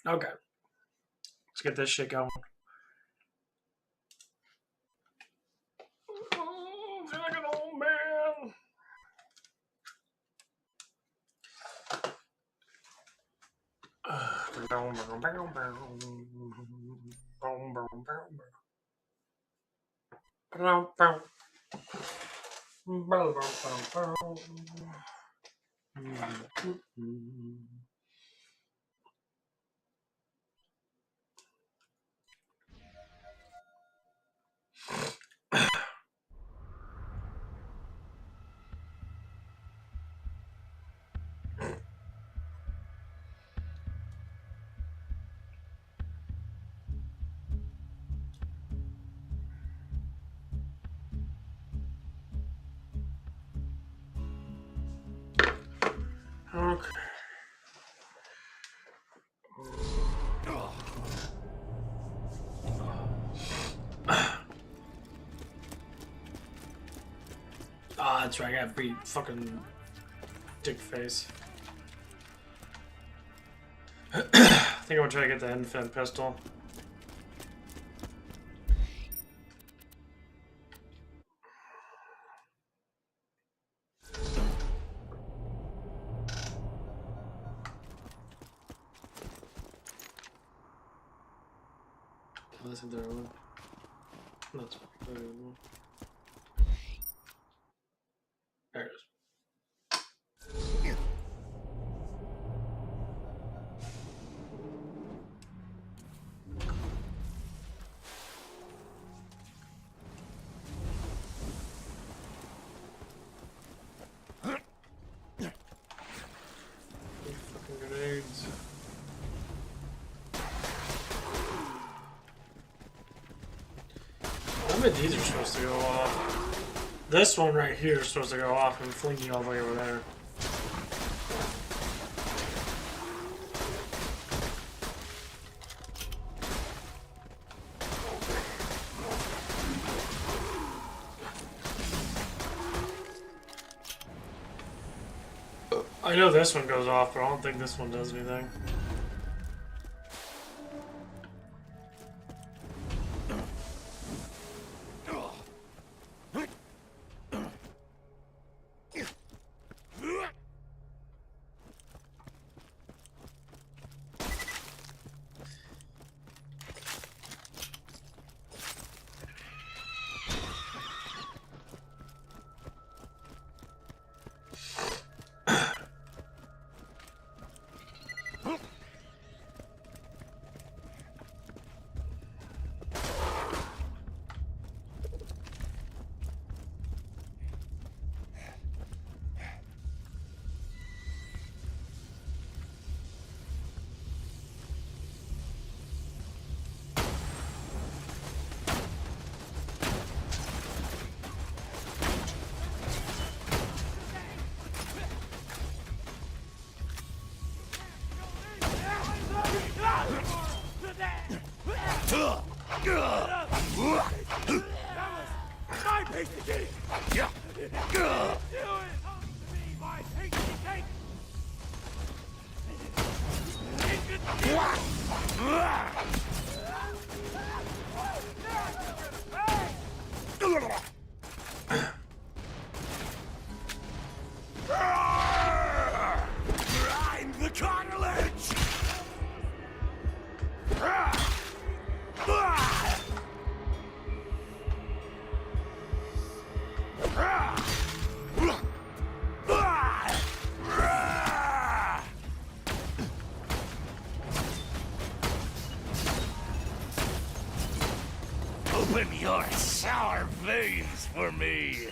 Okay. Let's get this shit going. Feel like an old man. Okay. Ah, that's right. I got beat fucking dick face. I think I'm gonna try to get the infant pistol. Unless they're on. That's available. There it is. Fucking grenades. How many of these are supposed to go off? This one right here is supposed to go off and fling you all the way over there. I know this one goes off, but I don't think this one does anything. Open your sour veins for me.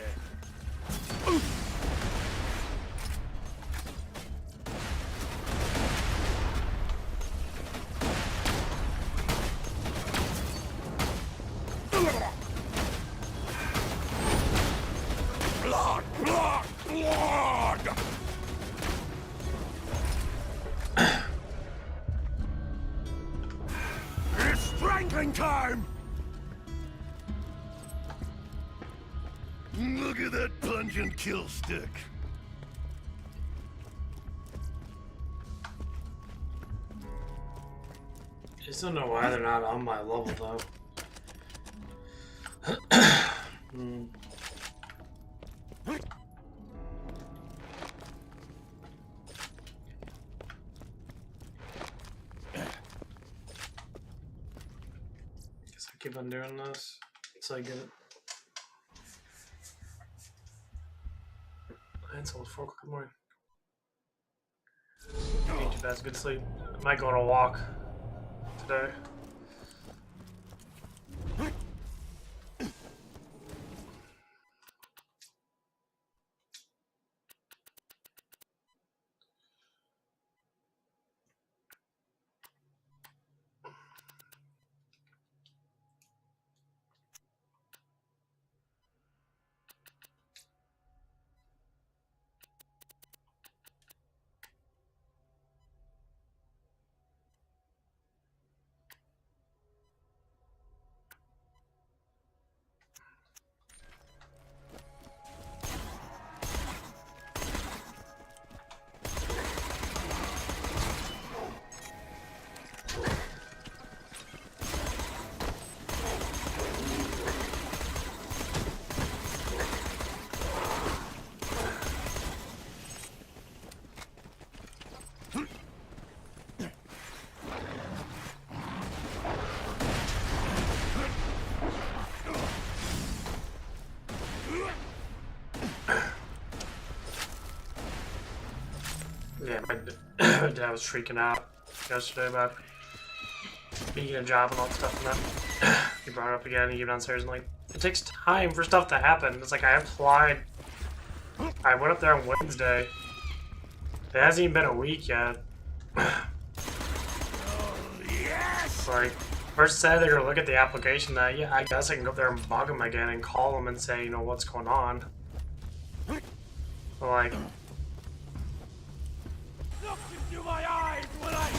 Blood, blood, blood! It's strangling time! Look at that pungent kill stick. I just don't know why they're not on my level though. Guess I keep on doing this until I get it. It's almost 4 o'clock in the morning. Ain't too bad, it's good sleep. I might go on a walk today. Yeah, my dad was freaking out yesterday about being a job and all that stuff, and then he brought it up again. He came downstairs and like, it takes time for stuff to happen. It's like I applied. I went up there on Wednesday. It hasn't even been a week yet. Yes! Like, first said they're gonna look at the application. That yeah, I guess I can go up there and bug them again and call them and say, you know, what's going on. But like. Look into my eyes when I...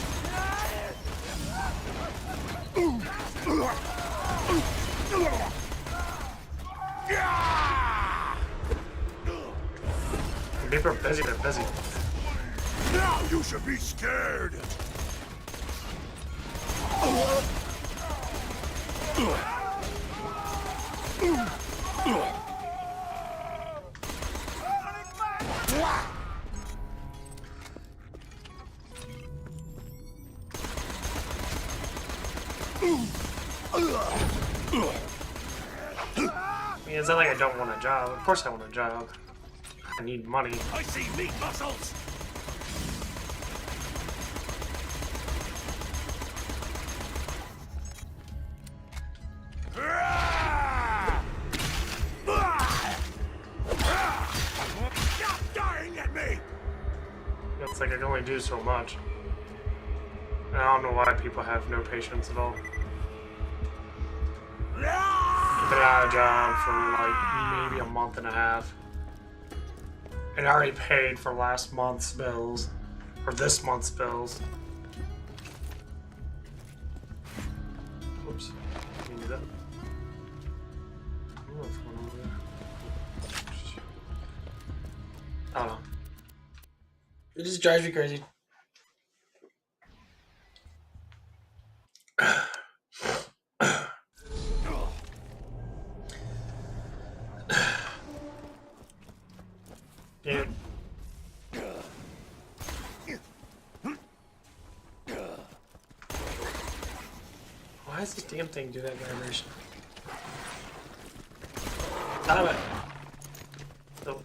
People are busy, they're busy. Now you should be scared! I mean, it's not like I don't want a job. Of course I want a job. I need money. I see meat muscles! Stop dying at me! It's like I can only do so much. And I don't know why people have no patience at all. I've been out of a job for like maybe a month and a half. And I already paid for last month's bills. Or this month's bills. Oops. Can you do that? I don't know what's going on there. I don't know. It just drives me crazy. Dude. Why does this damn thing do that vibration? Stop it. Oh.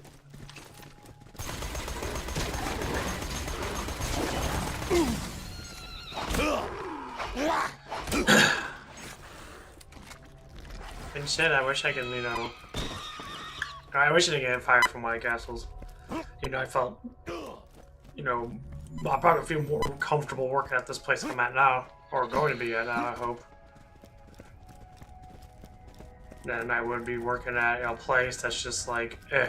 And shit, I wish I could, you know... I wish I didn't get fired from White Castles. You know, I felt... You know, I'll probably feel more comfortable working at this place I'm at now. Or going to be at now, I hope. Than I would be working at a place that's just like, eh.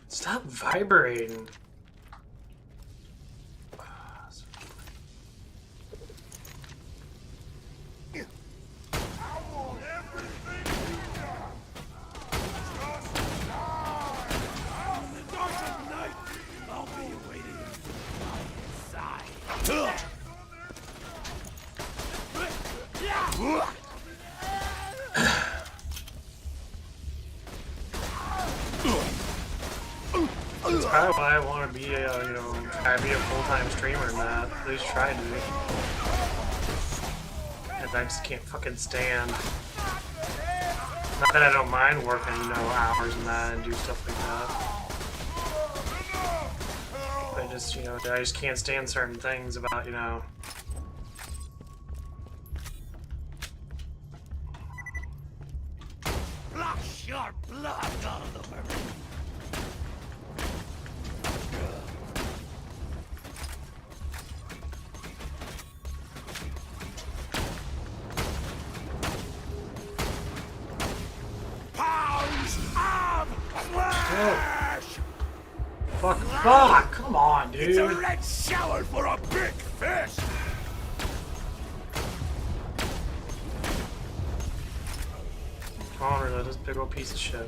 Stop vibrating. That's probably why I want to be a, you know, try to be a full-time streamer and that. At least try to be. And I just can't fucking stand. Not that I don't mind working, you know, hours and that and do stuff like that. I just, you know, I just can't stand certain things about, you know. Flush your blood all over me. Pounds of flesh! Fuck, come on, dude. It's a red shower for a big fish! Come on, really, this big old piece of shit.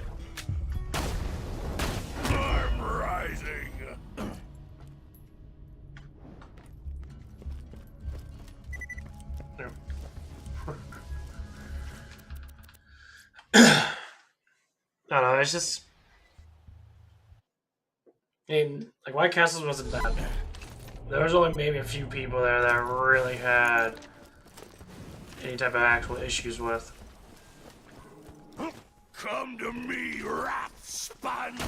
I'm rising. I don't know, it's just... I mean, like, White Castles wasn't that bad. There was only maybe a few people there that really had any type of actual issues with. Come to me, rat sponge!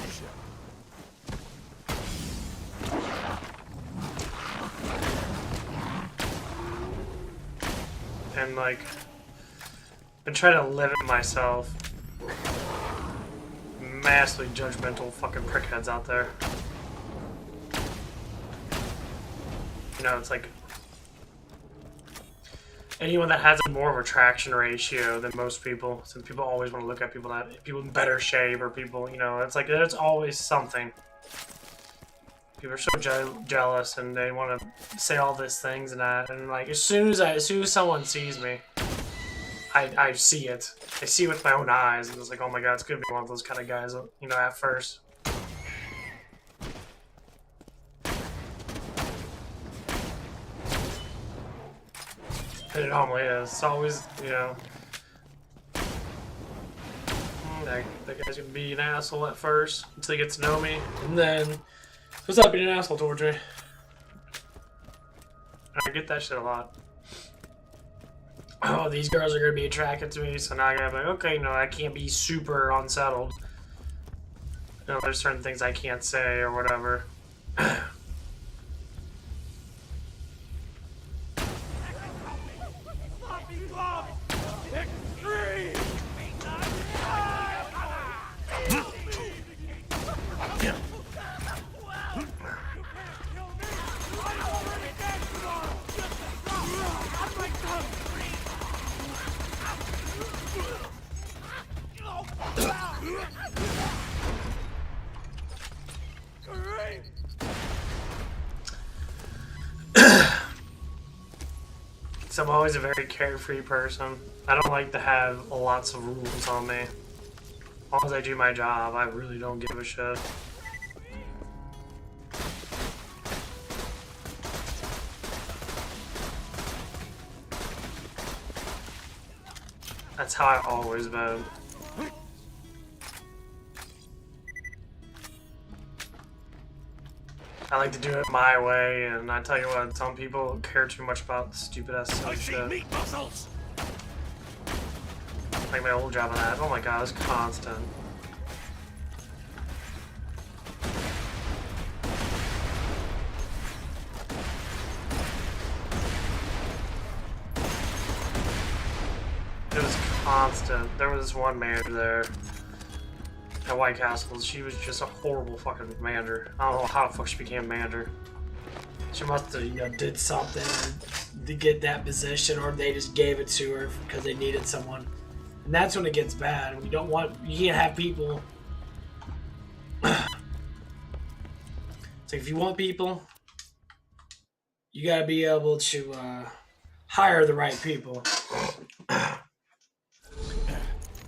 And, like, been trying to limit myself. Massively judgmental fucking prickheads out there. You know, it's like anyone that has a more of a traction ratio than most people, since people always want to look at people in better shape or people, you know, it's like there's always something. People are so jealous and they want to say all these things and that, and like as soon as someone sees me, I see it. I see it with my own eyes, and it's like, oh my god, it's gonna be one of those kind of guys, you know, at first. And it normally is. It's always, you know, that guy's gonna be an asshole at first until he gets to know me, and then he'll stop being an asshole towards me. I get that shit a lot. Oh, these girls are gonna be attracted to me, so now I gotta be like, okay, you know, I can't be super unsettled. You know, there's certain things I can't say or whatever. So I'm always a very carefree person. I don't like to have lots of rules on me. As long as I do my job, I really don't give a shit. That's how I've always been. I like to do it my way, and I tell you what, some people care too much about the stupid ass silly shit. Meat muscles. Like my old job on that. Oh my god, it's constant. It was constant. There was this one manager there at White Castles. She was just a horrible fucking manager. I don't know how the fuck she became manager. She must have, you know, did something to get that position, or they just gave it to her because they needed someone. And that's when it gets bad. You can't have people. It's like if you want people, you gotta be able to hire the right people. I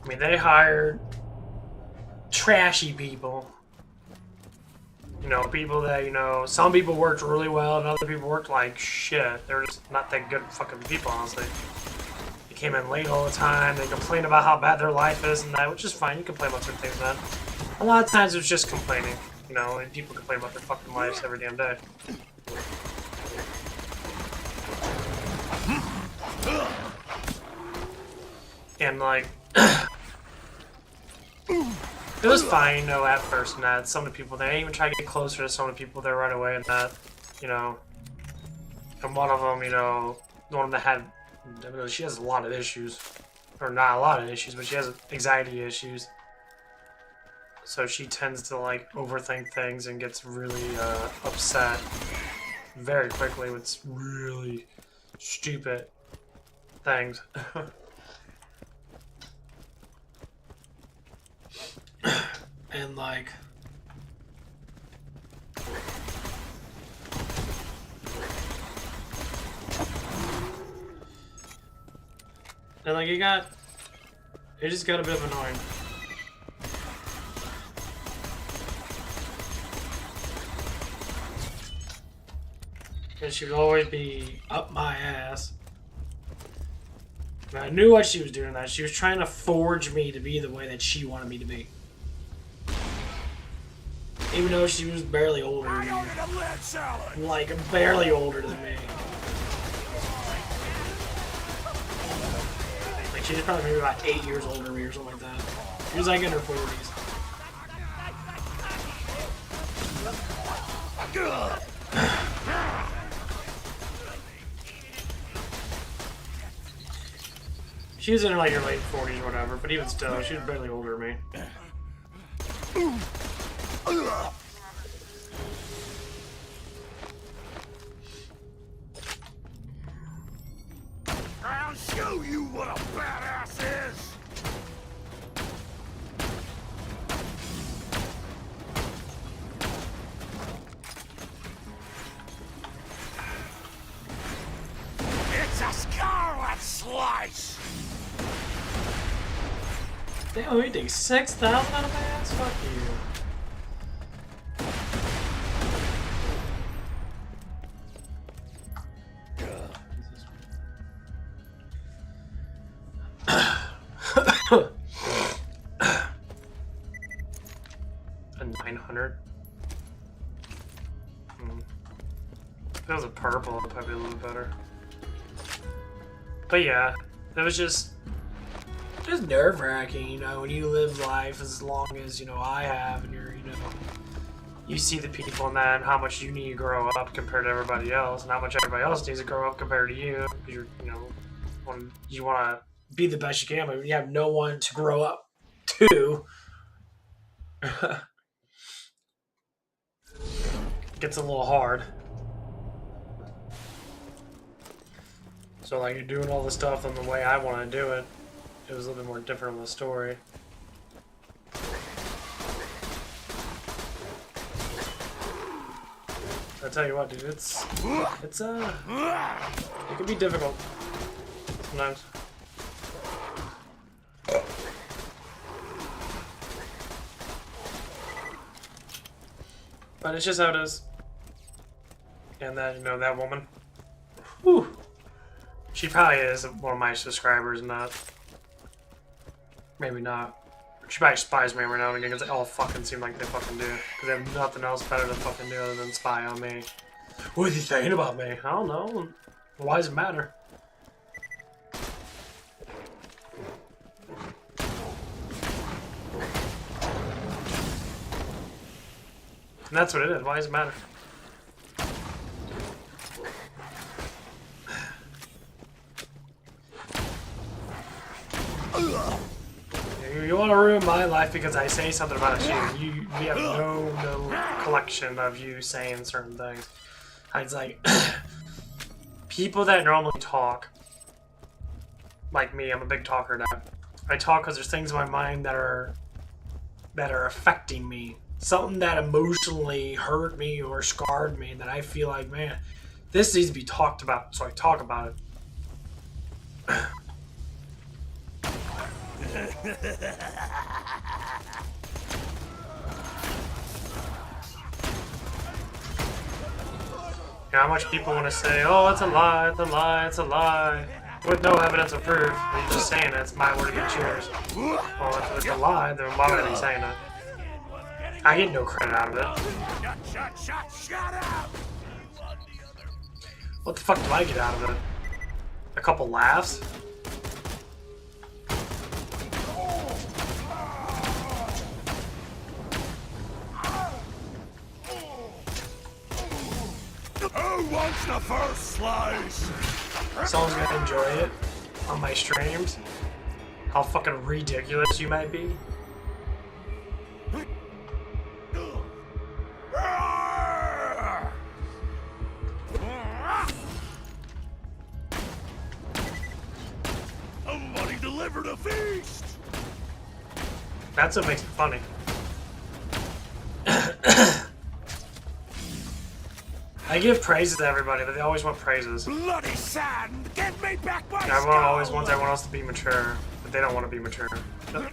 mean, they hired trashy people. You know, people that, you know, some people worked really well and other people worked like shit. They're just not that good fucking people, honestly. You came in late all the time. They complain about how bad their life is and that, which is fine. You complain about certain things, man. A lot of times it was just complaining, you know, and people complain about their fucking lives every damn day. And like, it was fine, you know, at first and that. Some of the people, they didn't even try to get closer to some of the people there right away and that, you know. And one of them, you know, the one that had, she has a lot of issues. Or not a lot of issues, but she has anxiety issues. So she tends to, like, overthink things and gets really upset very quickly with really stupid things. And, like... And like it just got a bit of annoying. And she would always be up my ass. And I knew what she was doing that. She was trying to forge me to be the way that she wanted me to be. Even though she was barely older than me. Like barely older than me. She was probably maybe about 8 years older than me or something like that. She was like in her 40s. She was in like her late 40s or whatever, but even still, she was barely older than me. I'll show you what a badass is! It's a scarlet slice! Damn, we take 6,000 out of my ass? Fuck you. A 900. If it was a purple, it'd probably be a little better. But yeah, it was just nerve-wracking, you know, when you live life as long as, you know, I have, and you're, you know, you see the people in that and how much you need to grow up compared to everybody else, and how much everybody else needs to grow up compared to you, because you're, you know, when you want to be the best you can, but when you have no one to grow up to, gets a little hard. So like, you're doing all the stuff in the way I want to do it. It was a little bit more different of a story. I tell you what, dude, it can be difficult sometimes. But it's just how it is. And that, you know, that woman, whew, she probably is one of my subscribers, not. Maybe not. She probably spies me every now and again because they all fucking seem like they fucking do. Because they have nothing else better to fucking do other than spy on me. What are you saying about me? I don't know. Why does it matter? And that's what it is. Why does it matter? You want to ruin my life because I say something about you. We have no collection of you saying certain things. It's like people that normally talk, like me. I'm a big talker now. I talk because there's things in my mind that are affecting me. Something that emotionally hurt me or scarred me that I feel like, man, this needs to be talked about. So I talk about it. How much people want to say, oh, it's a lie, it's a lie, it's a lie. With no evidence of proof, he's just saying it's my word against yours. Well, if it's a lie, then why would I be saying it? I get no credit out of it. Shut up! What the fuck do I get out of it? A couple laughs? Who wants the first slice? Someone's gonna enjoy it on my streams. How fucking ridiculous you might be. Somebody delivered a feast! That's what makes it funny. I give praises to everybody, but they always want praises. Bloody sand! Get me back my Everyone always wants everyone else to be mature, but they don't want to be mature. Run!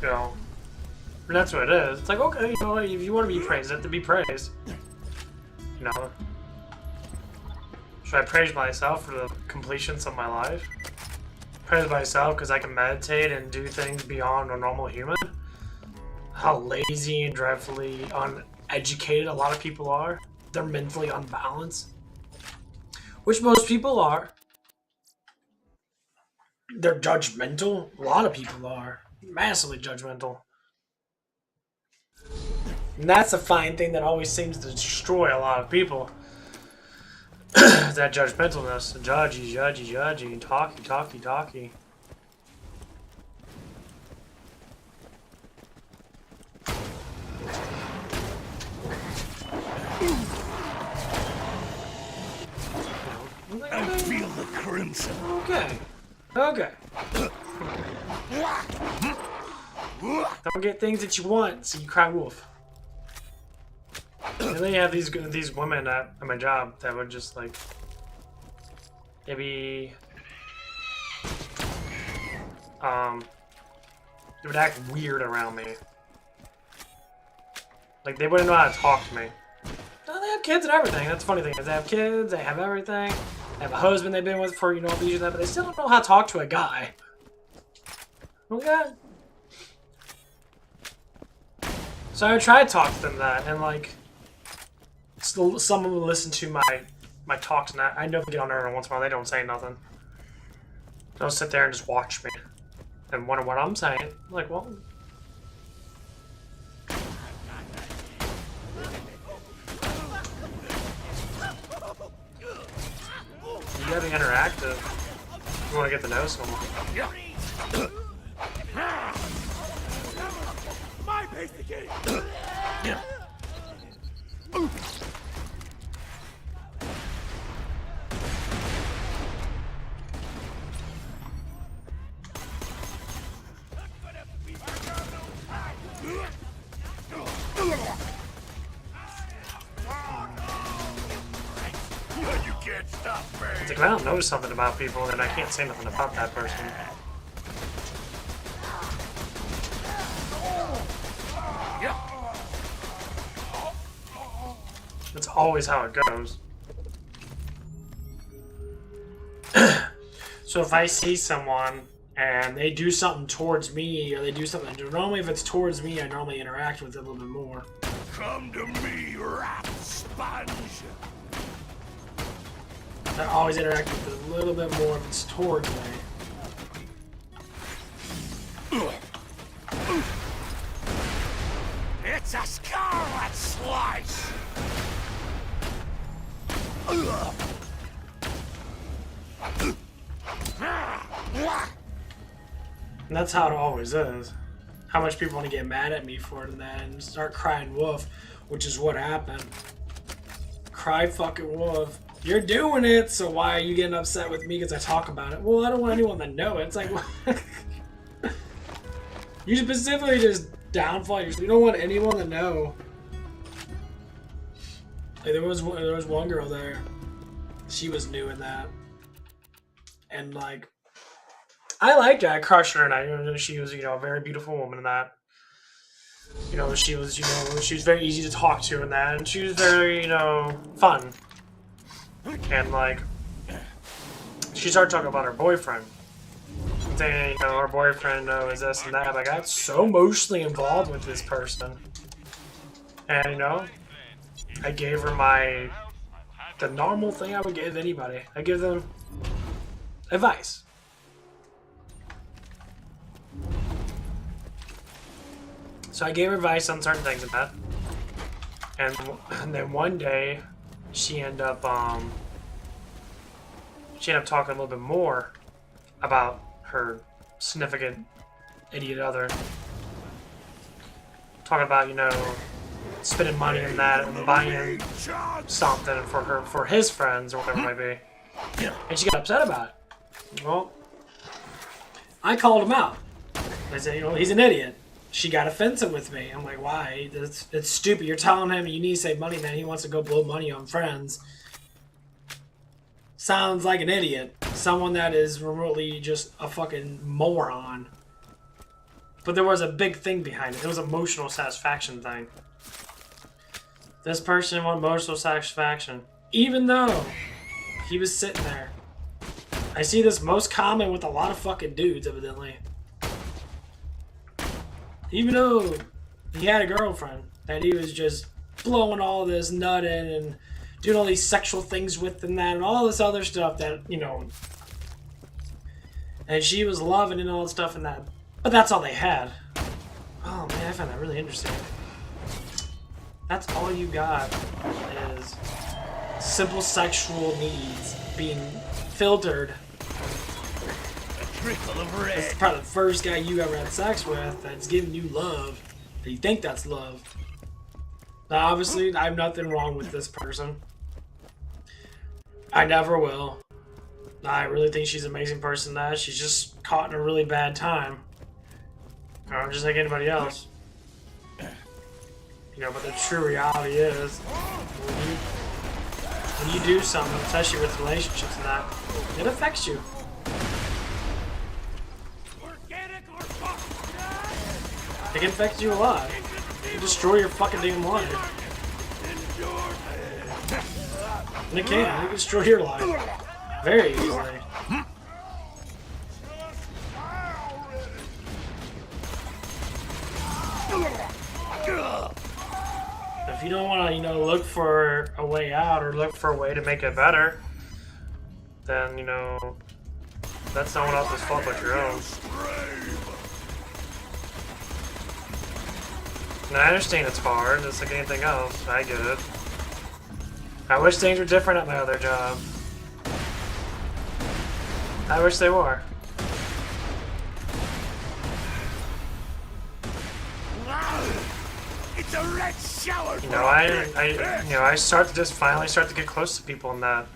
You know, and that's what it is. It's like, okay, you know, if you want to be praised, you have to be praised. You know? Should I praise myself for the completions of my life? Praise myself because I can meditate and do things beyond a normal human? How lazy and dreadfully uneducated a lot of people are. They're mentally unbalanced. Which most people are. They're judgmental. A lot of people are. Massively judgmental. And that's a fine thing that always seems to destroy a lot of people. That judgmentalness. Judgy, talky. I feel the crimson. Okay. Don't get things that you want, so you cry wolf. And then you have these women at my job that would just like maybe they would act weird around me. Like they wouldn't know how to talk to me. No, they have kids and everything. That's the funny thing is they have kids, they have everything. They have a husband they've been with for, you know, these and that, but they still don't know how to talk to a guy. Okay. So I would try to talk to them that, and like, some of them listen to my talks, and I know if I get on there every once in a while, they don't say nothing. They'll sit there and just watch me and wonder what I'm saying. I'm like, well, you gotta be interactive. You want to get to know someone. My pace to game. You can't stop me. It's like, if I don't know something about people, then I can't say nothing about that person. That's always how it goes. So if I see someone and they do something towards me, or they do something, normally if it's towards me, I normally interact with it a little bit more. Come to me, rat sponge. I always interact with it a little bit more if it's towards me. It's a scarlet slice. And that's how it always is. How much people want to get mad at me for it and then start crying wolf, which is what happened. Cry fucking wolf. You're doing it, so why are you getting upset with me because I talk about it? Well, I don't want anyone to know it. It's like, you specifically just downfall yourself. You don't want anyone to know. Like, there was one girl there. She was new in that. And, like, I liked her. I crushed her, and she was, you know, a very beautiful woman in that. You know, she was very easy to talk to and that, and she was very, fun. And, like, she started talking about her boyfriend. Saying, her boyfriend is this and that. Like, I got so emotionally involved with this person. And, I gave her the normal thing I would give anybody. I give them advice. So I gave her advice on certain things and that. And then one day, she ended up talking a little bit more about her significant idiot other. Talking about, spending money in that and buying something for his friends or whatever it might be. And she got upset about it. Well, I called him out. I said, he's an idiot. She got offensive with me. I'm like, why? It's stupid. You're telling him you need to save money, man. He wants to go blow money on friends. Sounds like an idiot. Someone that is remotely just a fucking moron. But there was a big thing behind it. It was an emotional satisfaction thing. This person wanted emotional satisfaction. Even though he was sitting there. I see this most common with a lot of fucking dudes, evidently. Even though he had a girlfriend that he was just blowing all this nut in and doing all these sexual things with and that and all this other stuff that, and she was loving and all that stuff and that. But that's all they had. Oh man, I find that really interesting. That's all you got is simple sexual needs being filtered. It's probably the first guy you ever had sex with that's giving you love. That you think that's love. Now, obviously, I have nothing wrong with this person. I never will. I really think she's an amazing person. That she's just caught in a really bad time. Just like anybody else. But the true reality is, when you do something, especially with relationships and that, it affects you. It can affect you a lot. It can destroy your fucking damn life. And it can destroy your life. Very easily. If you don't want to, look for a way out or look for a way to make it better, then, that's someone else's fault but your own. And I understand it's hard, just like anything else. I get it. I wish things were different at my other job. I wish they were. It's a red shower. I finally start to get close to people in that.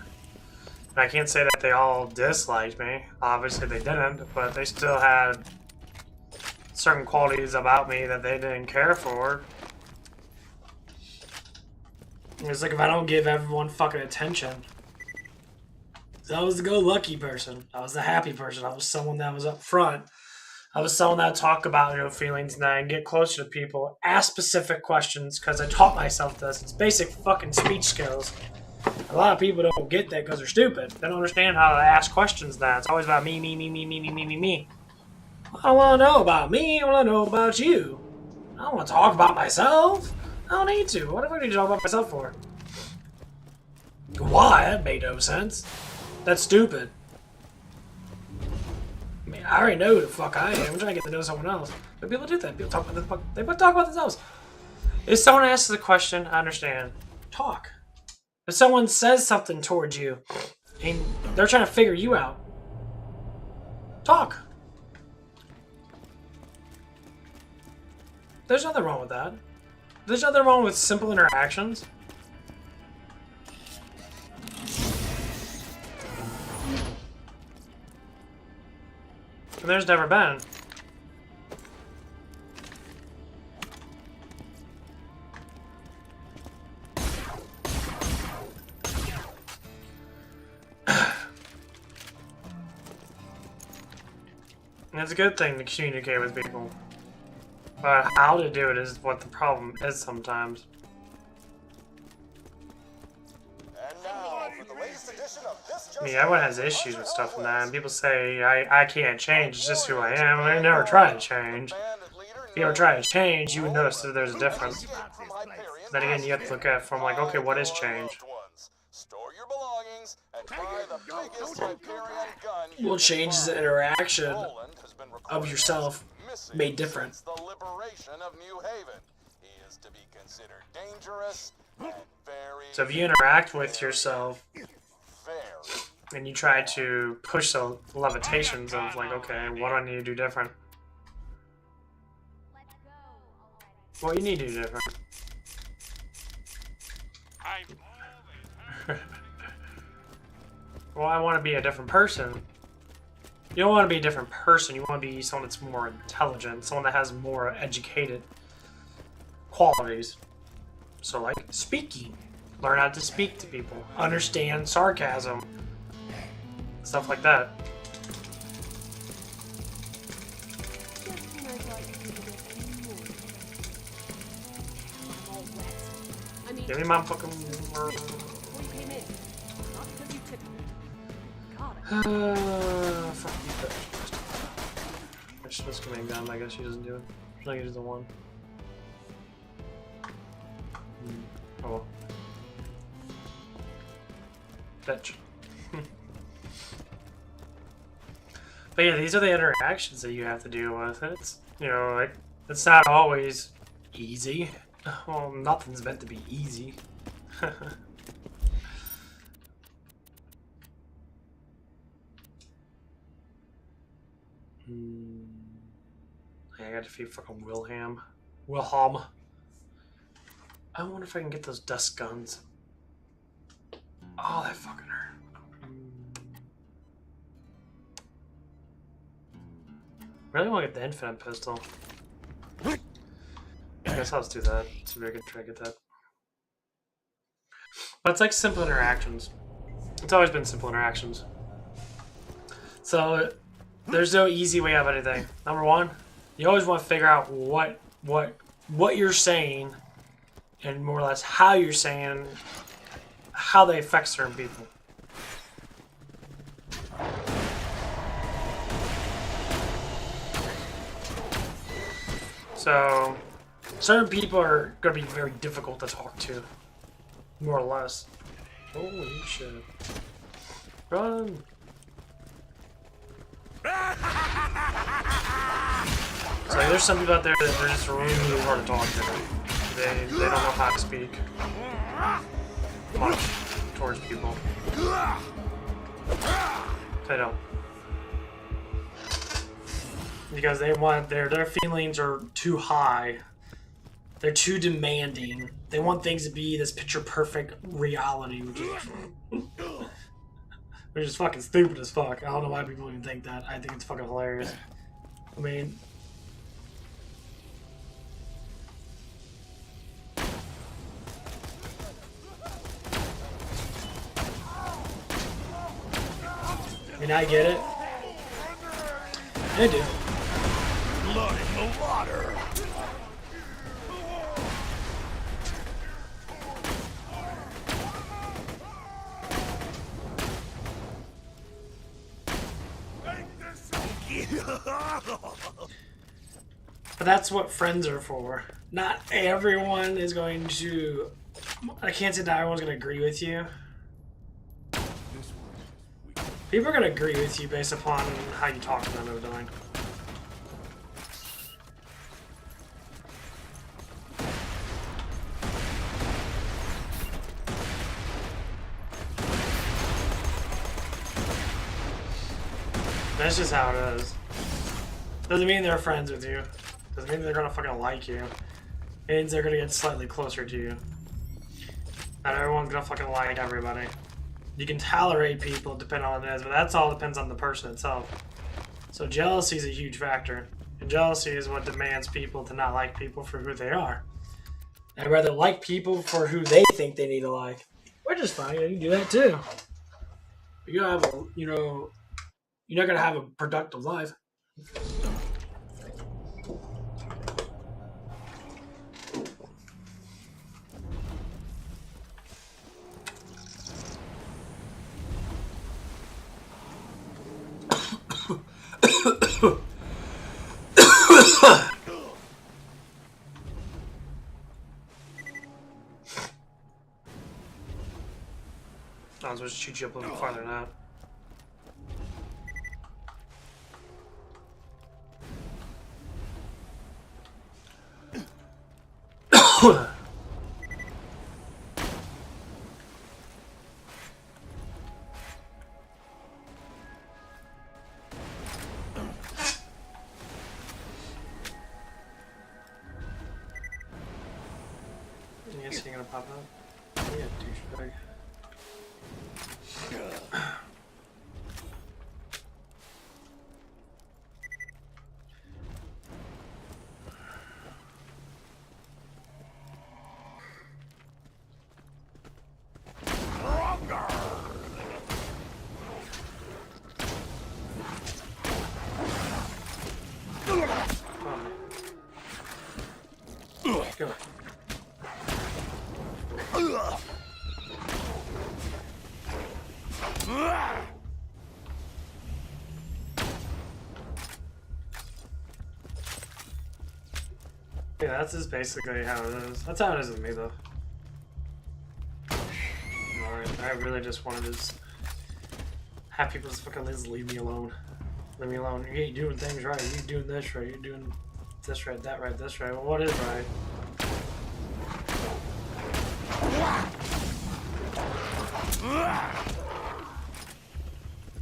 And I can't say that they all disliked me. Obviously they didn't, but they still had certain qualities about me that they didn't care for. It's like if I don't give everyone fucking attention. I was the go-lucky person. I was the happy person. I was someone that was up front. I was someone that would talk about feelings and that and get closer to people. Ask specific questions because I taught myself this. It's basic fucking speech skills. A lot of people don't get that because they're stupid. They don't understand how to ask questions now. It's always about me, me, me, me, me, me, me, me, me. I want to know about me. I want to know about you. I don't want to talk about myself. I don't need to. What do I need to talk about myself for? Why? That made no sense. That's stupid. I mean, I already know who the fuck I am. I'm trying to get to know someone else. But people do that. People talk about they talk about themselves. If someone asks a question, I understand. Talk. If someone says something towards you, and they're trying to figure you out, talk. There's nothing wrong with that. There's nothing wrong with simple interactions. And there's never been. And it's a good thing to communicate with people. But how to do it is what the problem is sometimes. And now, for the latest edition of this I mean, everyone has issues with stuff and that, and people say, I can't change, it's just who I am, and I never try to change. If you ever try to change, you would notice that there's a difference. Then again, you have to look at it from like, okay, what is change? Store your belongings and try the biggest Hyperion gun. Well, change is an interaction of yourself made different. The liberation of New Haven. He is to be considered dangerous and very. So if you interact with yourself very. and you try to push the levitations of like, okay, what do I need to do different? Well, you need to do different. Well, I want to be a different person. You don't want to be a different person. You want to be someone that's more intelligent, someone that has more educated qualities. So, like, speaking. Learn how to speak to people. Understand sarcasm. Stuff like that. Give me my fucking... Fuck you. She's supposed to come down, I guess she doesn't do it. She's like, she's the one. Oh well. Bitch. But yeah, these are the interactions that you have to deal with. It's, you know, like, it's not always easy. Well, nothing's meant to be easy. I got to defeat fucking Wilhelm. I wonder if I can get those dust guns. Oh, that fucking hurt. Really want to get the infinite pistol. I guess I'll just do that. It's a very good try to get that. But it's like simple interactions. It's always been simple interactions. So there's no easy way out of anything. Number one, you always want to figure out what you're saying, and more or less how you're saying, how they affect certain people. So certain people are going to be very difficult to talk to, more or less. Holy shit. Run! So there's some people out there that are just really hard to talk to. They don't know how to speak much towards people. They don't. Because they want their feelings are too high. They're too demanding. They want things to be this picture perfect reality, which is fucking stupid as fuck. I don't know why people even think that. I think it's fucking hilarious. I mean, I get it. I do. Blood in the water. But that's what friends are for. Not everyone is going to... I can't say that everyone's going to agree with you. People are going to agree with you based upon how you talk to them over time. That's just how it is. Doesn't mean they're friends with you. Doesn't mean they're gonna fucking like you. It means they're gonna get slightly closer to you. Not everyone's gonna fucking like everybody. You can tolerate people depending on what it is, but that's all depends on the person itself. So jealousy is a huge factor. And jealousy is what demands people to not like people for who they are. I'd rather like people for who they think they need to like. Which is fine, you can do that too. But you have a, you know, you're not gonna have a productive life. I was supposed to shoot you up a little farther than that. You guess you're gonna pop out? Yeah, douchebag. Go. Yeah, that's just basically how it is. That's how it is with me, though. I really just wanted to just have people just fucking just leave me alone. Leave me alone. You ain't doing things right. You doing this right. You're doing this right, that right, this right. Well, what is right?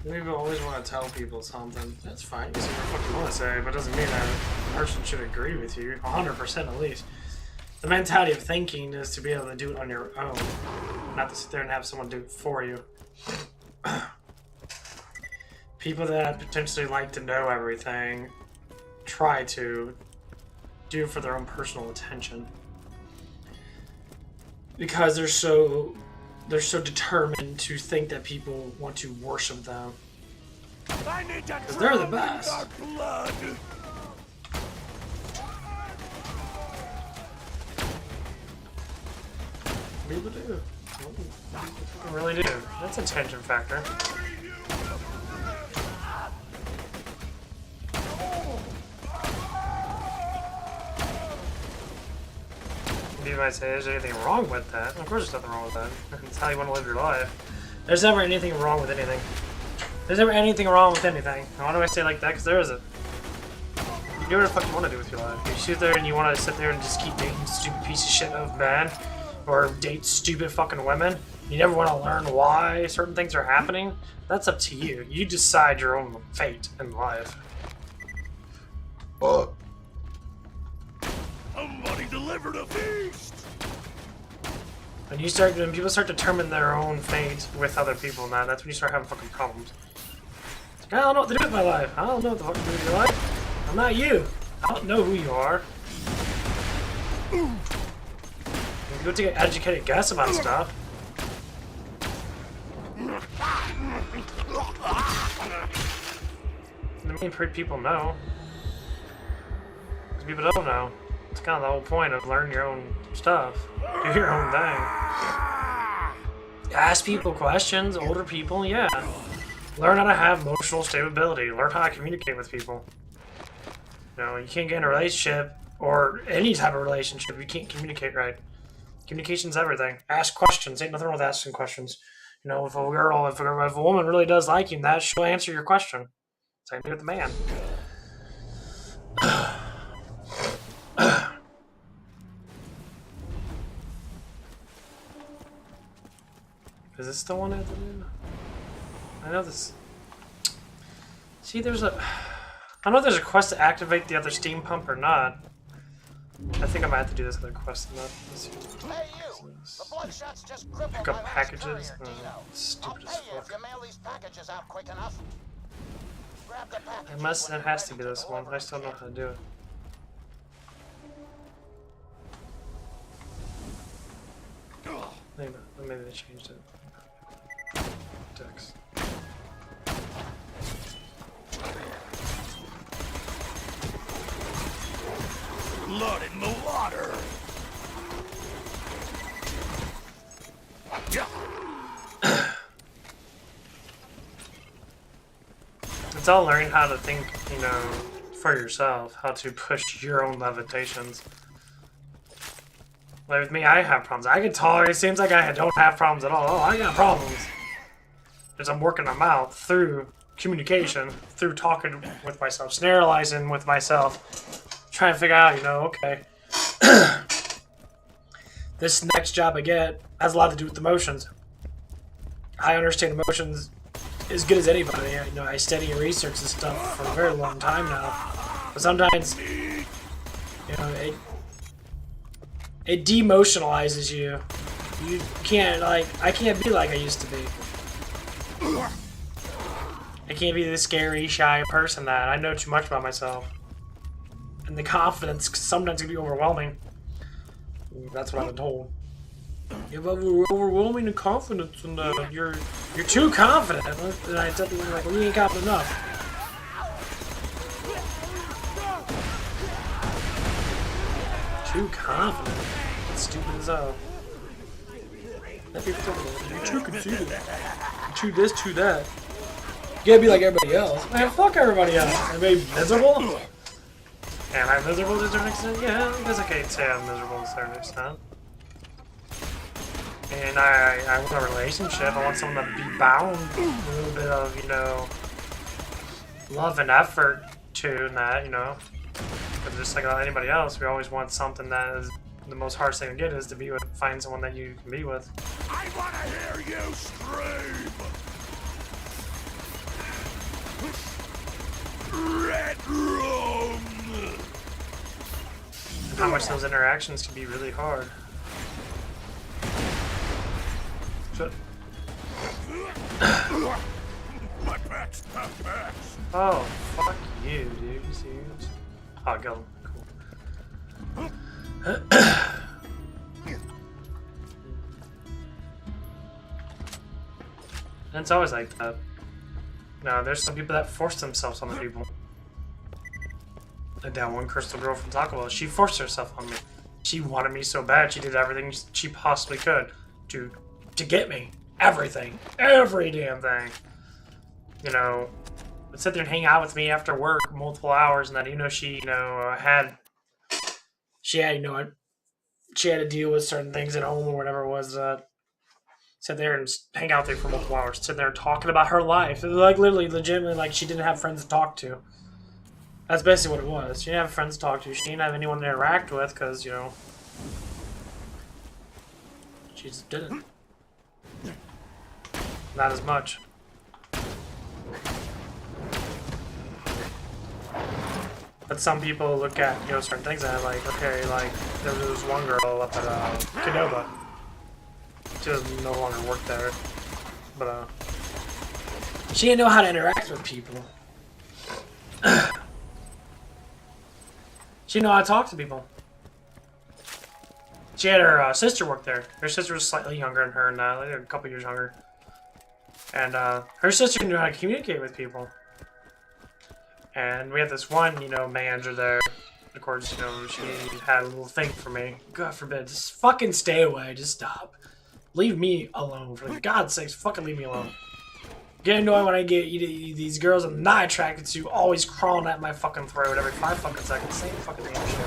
People always want to tell people something. That's fine. You say what the fuck you want to say, but it doesn't mean that a person should agree with you. 100% at least. The mentality of thinking is to be able to do it on your own, not to sit there and have someone do it for you. People that potentially like to know everything try to do it for their own personal attention. Because they're so determined to think that people want to worship them. Because they're the best. People do. People really do. That's a tension factor. You might say, is there anything wrong with that? Of course there's nothing wrong with that. That's how you want to live your life. There's never anything wrong with anything. There's never anything wrong with anything. Why do I say it like that? Because there isn't. You do what the fuck you want to do with your life. You sit there and you want to sit there and just keep dating stupid piece of shit of men, or date stupid fucking women. You never want to learn why certain things are happening. That's up to you. You decide your own fate in life. Somebody delivered a feast! When people start to determine their own fate with other people, man, that's when you start having fucking problems. It's like, I don't know what to do with my life. I don't know what the fuck to do with your life. I'm not you. I don't know who you are. You go take an educated guess about stuff. I mean, people know. Because people don't know. It's kind of the whole point of learning your own stuff. Do your own thing. Ask people questions, older people, yeah. Learn how to have emotional stability. Learn how to communicate with people. You know, you can't get in a relationship, or any type of relationship, if you can't communicate right. Communication's everything. Ask questions. Ain't nothing wrong with asking questions. You know, if a woman really does like you, that she'll answer your question. Same thing with the man. Is this the one I have to do? I know this. See, I don't know if there's a quest to activate the other steam pump or not. I think I might have to do this other quest. Not this here. Hey, you! The bloodshot's just crippled Pick up my last packages. courier, Dino. I'll Stupid pay as you if fuck. you mail these packages out quick enough. Grab the packages It has to be this one. I still don't know how to do it. Maybe they changed it. Dex. Blood in the water! It's all learning how to think, you know, for yourself, how to push your own limitations. Like with me, I have problems. I can talk. It seems like I don't have problems at all. Oh, I got problems. Because I'm working them out through communication, through talking with myself, sterilizing with myself, trying to figure out, you know, okay, this next job I get has a lot to do with emotions. I understand emotions as good as anybody. You know, I study and research this stuff for a very long time now. But sometimes, you know, it demotionalizes you. You can't, like, I can't be like I used to be. I can't be the scary, shy person that I know too much about myself. And the confidence sometimes can be overwhelming. That's what I've been told. You have overwhelming confidence, and you're too confident. And I tell people, like, well, you ain't confident enough. Too confident. That's stupid as hell. You're too conceited. You're too this, too that. You gotta be like everybody else. Man, fuck everybody else. Everybody miserable? Am I miserable to a certain extent? Yeah, I guess I can't say I'm miserable to a certain extent. And I want a relationship. I want someone to be bound a little bit of, you know, love and effort to that, you know. But just like anybody else, we always want something that is the most hardest thing to get is to be with, find someone that you can be with. I wanna hear you scream! Red room! How much those interactions can be really hard. Shut. My back's perfect. Oh, fuck you, dude. You serious? Oh, go. Cool. And it's always like that. No, there's some people that force themselves on the people. Like that one crystal girl from Taco Bell, she forced herself on me. She wanted me so bad, she did everything she possibly could to get me. Everything. Every damn thing. You know, would sit there and hang out with me after work multiple hours, and then, you know, she, you know, she had, you know, she had to deal with certain things at home or whatever it was. Sit there and just hang out there for multiple hours. Sit there talking about her life. Like, literally, legitimately, like, she didn't have friends to talk to. That's basically what it was. She didn't have friends to talk to. She didn't have anyone to interact with because, you know, she just didn't. Not as much. But some people look at, you know, certain things and like, okay, like, there was one girl up at Canova. She doesn't no longer work there. But, she didn't know how to interact with people. She didn't know how to talk to people. She had her sister work there. Her sister was slightly younger than her, and like a couple years younger. And her sister knew how to communicate with people. And we had this one, you know, manager there. Of course, you know, she had a little thing for me. God forbid, just fucking stay away. Just stop. Leave me alone. For God's sakes, fucking leave me alone. Get annoyed when I get these girls I'm not attracted to always crawling at my fucking throat every 5 fucking seconds. Same fucking damn shit.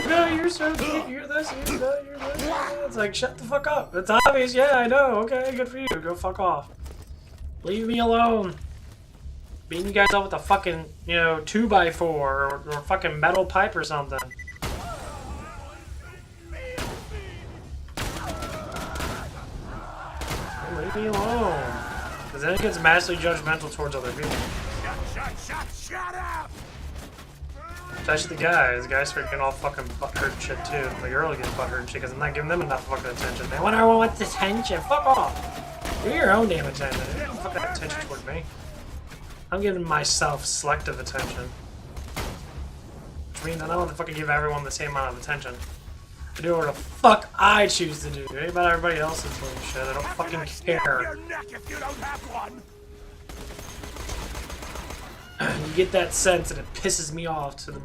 No, you're so cute, you're this, you're that, you're this. It's like, shut the fuck up. It's obvious, yeah, I know. Okay, good for you. Go fuck off. Leave me alone. Beating you guys up with a fucking, you know, 2x4 or fucking metal pipe or something. Leave me alone. Because then it gets massively judgmental towards other people. Shut up! Especially the guys. The guys start getting all fucking butthurt shit too. The girl gets butthurt shit because I'm not giving them enough fucking attention. They want everyone wants attention. Fuck off. Give your own damn attention. You don't fucking attention toward me. I'm giving myself selective attention. Which means I don't want to fucking give everyone the same amount of attention. I do what the fuck I choose to do. It ain't about everybody else's doing shit. I don't fucking care. Your neck if you don't have one. You get that sense and it pisses me off to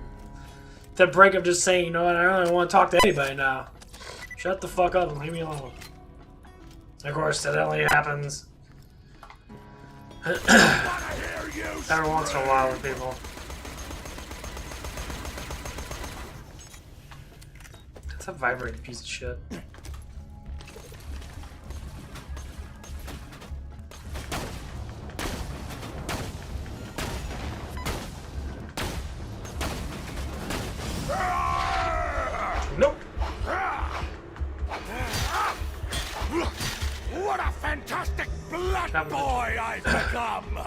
the break of just saying, you know what, I don't really want to talk to anybody now. Shut the fuck up and leave me alone. Of course, that only happens every once in a while with people. That's a vibrating piece of shit. Nope. What a fantastic blood boy I've become!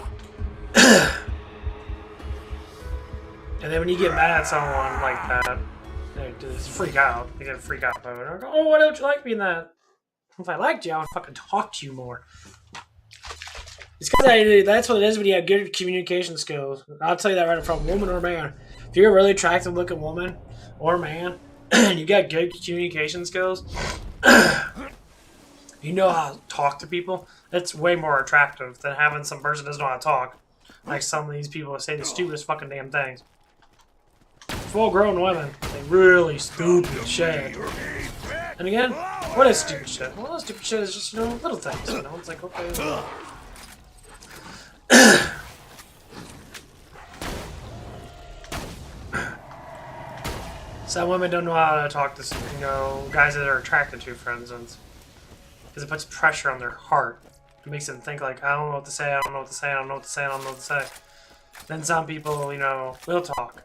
And then when you get mad at someone like that, they just freak out. They get a freak out mode. Or go, oh, why don't you like me in that? If I liked you, I would fucking talk to you more. It's because that's what it is when you have good communication skills. I'll tell you that right from woman or man. If you're a really attractive looking woman or man, and you got good communication skills, you know how to talk to people, that's way more attractive than having some person that doesn't know how to talk. Like some of these people that say the stupidest fucking damn things. Full grown women, they really stupid shit. And again, what is stupid shit? Well, stupid shit is just, you know, little things, you know? It's like, okay. Some women don't know how to talk to, you know, guys that are attracted to, for instance. Because it puts pressure on their heart. It makes them think like, I don't know what to say, I don't know what to say, I don't know what to say, I don't know what to say. Then some people, you know, will talk.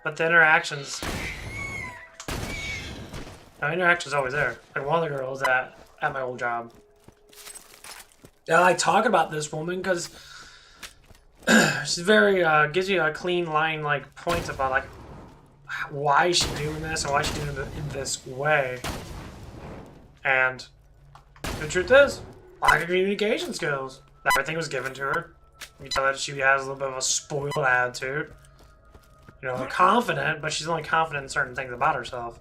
But the interactions... Now, interaction's always there. Like one of the girls at my old job. I like talking about this woman because she's very, gives you a clean line, like, points about, like, why is she doing this and why is she doing it in this way. And the truth is, lack of communication skills. Everything was given to her. You tell that she has a little bit of a spoiled attitude. You know, confident, but she's only confident in certain things about herself.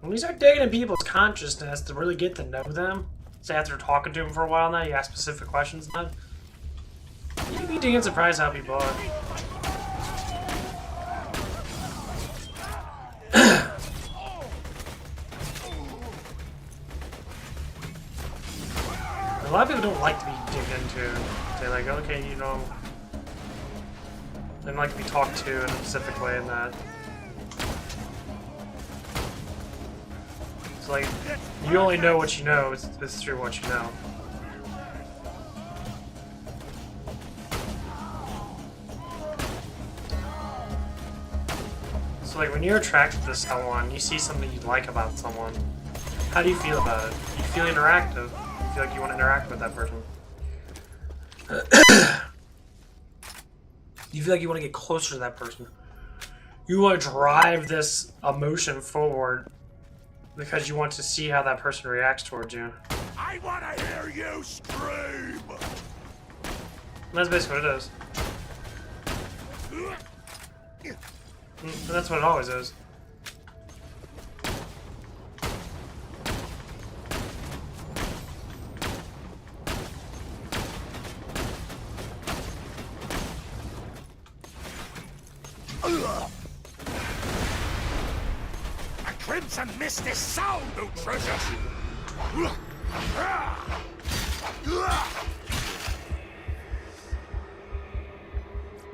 When you start digging in people's consciousness to really get to know them, say after talking to them for a while now, you ask specific questions now, you'd be damn surprised how people are. A lot of people don't like to be digged into. They're like, okay, you know, they don't like to be talked to in a specific way in that. It's like, you only know what you know, it's through what you know. So like, when you're attracted to someone, you see something you like about someone, how do you feel about it? You feel interactive. You feel like you want to interact with that person. You feel like you want to get closer to that person. You want to drive this emotion forward because you want to see how that person reacts towards you. I want to hear you scream! And that's basically what it is. And that's what it always is. A crimson mist is sound, O treasure!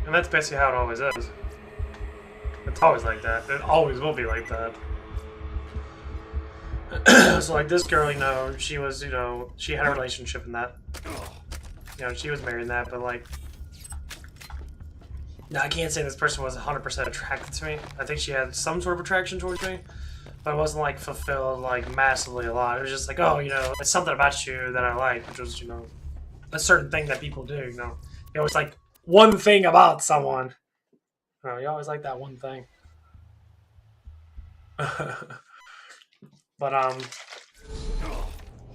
And that's basically how it always is. It's always like that. It always will be like that. So like this girl, you know, she was, you know, she had a relationship in that. You know, she was married in that, but like... Now, I can't say this person was 100% attracted to me. I think she had some sort of attraction towards me, but it wasn't like fulfilled like massively a lot. It was just like, oh, you know, it's something about you that I like, which was, you know, a certain thing that people do, you know. You always like one thing about someone. You know, you always like that one thing. But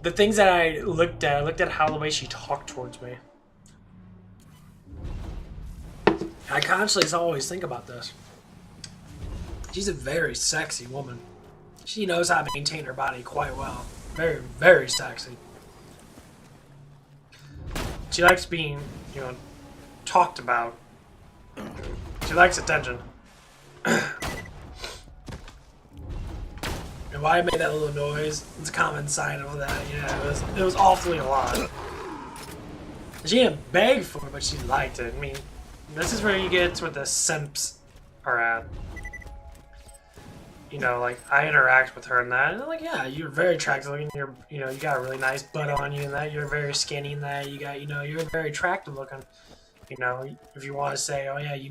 the things that I looked at how the way she talked towards me. I constantly always think about this. She's a very sexy woman. She knows how to maintain her body quite well. Very, very sexy. She likes being, you know, talked about. She likes attention. And And why I made that little noise, it's a common sign of that. Yeah, it was awfully a lot. She didn't beg for it, but she liked it. I mean, this is where you get to where the simps are at. You know, like, I interact with her and that, and I'm like, yeah, you're very attractive looking, you know, you got a really nice butt on you and that, you're very skinny and that, you got, you know, you're very attractive looking. You know, if you want to say, oh yeah, you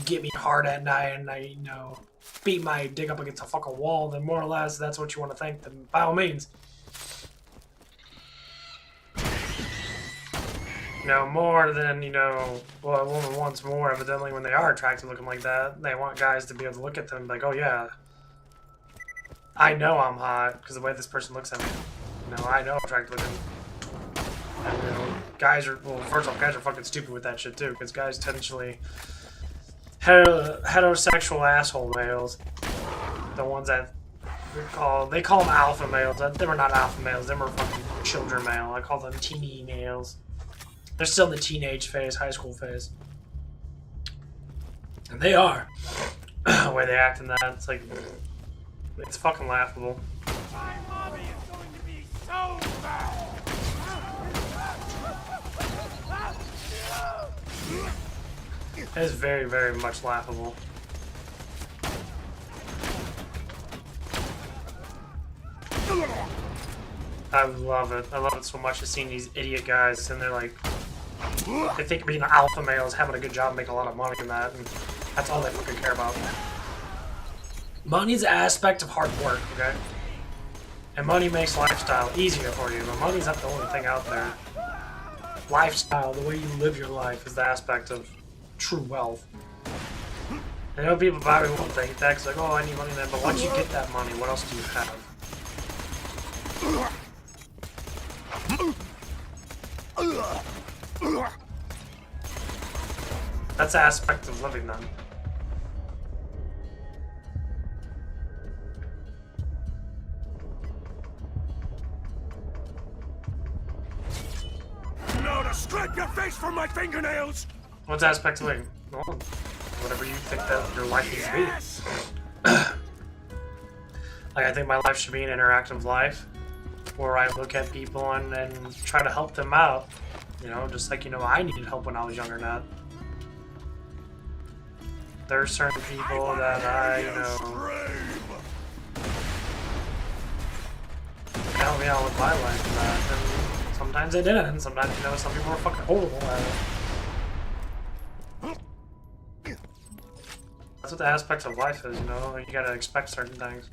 get me hard at night and I, you know, beat my dick up against a fucking wall, then more or less that's what you want to think, then by all means. You know, more than, you know, well, a woman wants more, evidently, when they are attractive looking like that. They want guys to be able to look at them and be like, oh yeah, I know I'm hot because the way this person looks at me. You know, I know I'm attractive looking. And, you know, guys are, well, first off, guys are fucking stupid with that shit too, because guys potentially heterosexual asshole males, the ones that they call them alpha males. They were not alpha males, they were fucking children male. I call them teeny males. They're still in the teenage phase, high school phase. And they are. The way they act in that, it's like, it's fucking laughable. My mommy is going to be so bad. It is very, very much laughable. I love it. I love it so much. Just seeing these idiot guys and they're like, they think being an alpha male is having a good job, making a lot of money in that, and that's all they fucking care about. Money's an aspect of hard work, okay? And money makes lifestyle easier for you, but money's not the only thing out there. Lifestyle, the way you live your life, is the aspect of true wealth. I know people probably won't think that, because like, oh, I need money then, but once you get that money, what else do you have? That's the aspect of living then. Now to scrape your face from my fingernails! What's the aspect of living? Well, whatever you think that your life needs to be. Like, I think my life should be an interactive life where I look at people and try to help them out. You know, just like, you know, I needed help when I was younger than that. There are certain people that I, you know, help me out with my life and that. And sometimes they didn't, and sometimes, you know, some people are fucking horrible at it. That's what the aspect of life is, you know? Like, you gotta expect certain things.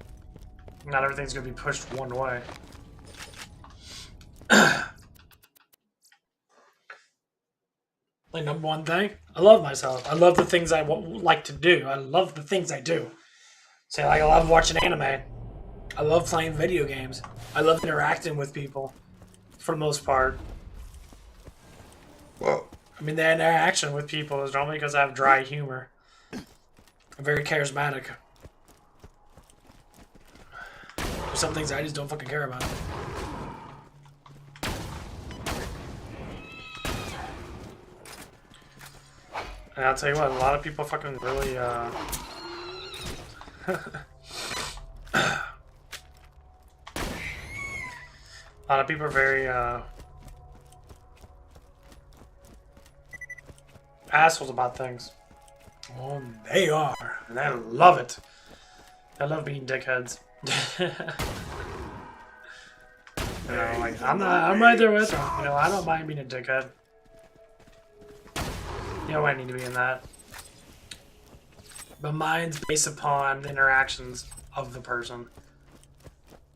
Not everything's gonna be pushed one way. Like, number one thing, I love myself. I love the things I like to do. I love the things I do. Say, like, I love watching anime. I love playing video games. I love interacting with people, for the most part. Whoa. I mean, the interaction with people is normally because I have dry humor. I'm very charismatic. There's some things I just don't fucking care about. And I'll tell you what, a lot of people fucking really, a lot of people are very, assholes about things. Oh, they are. And I love it. I love being dickheads. You know, like, I'm right there with them. You know, I don't mind being a dickhead. You know, I need to be in that. But mine's based upon the interactions of the person.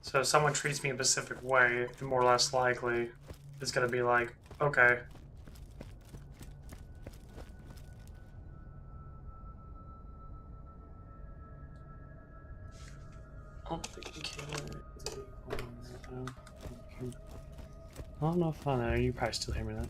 So if someone treats me a specific way, the more or less likely it's gonna be like, okay. I don't know if I know. You probably still hear me then.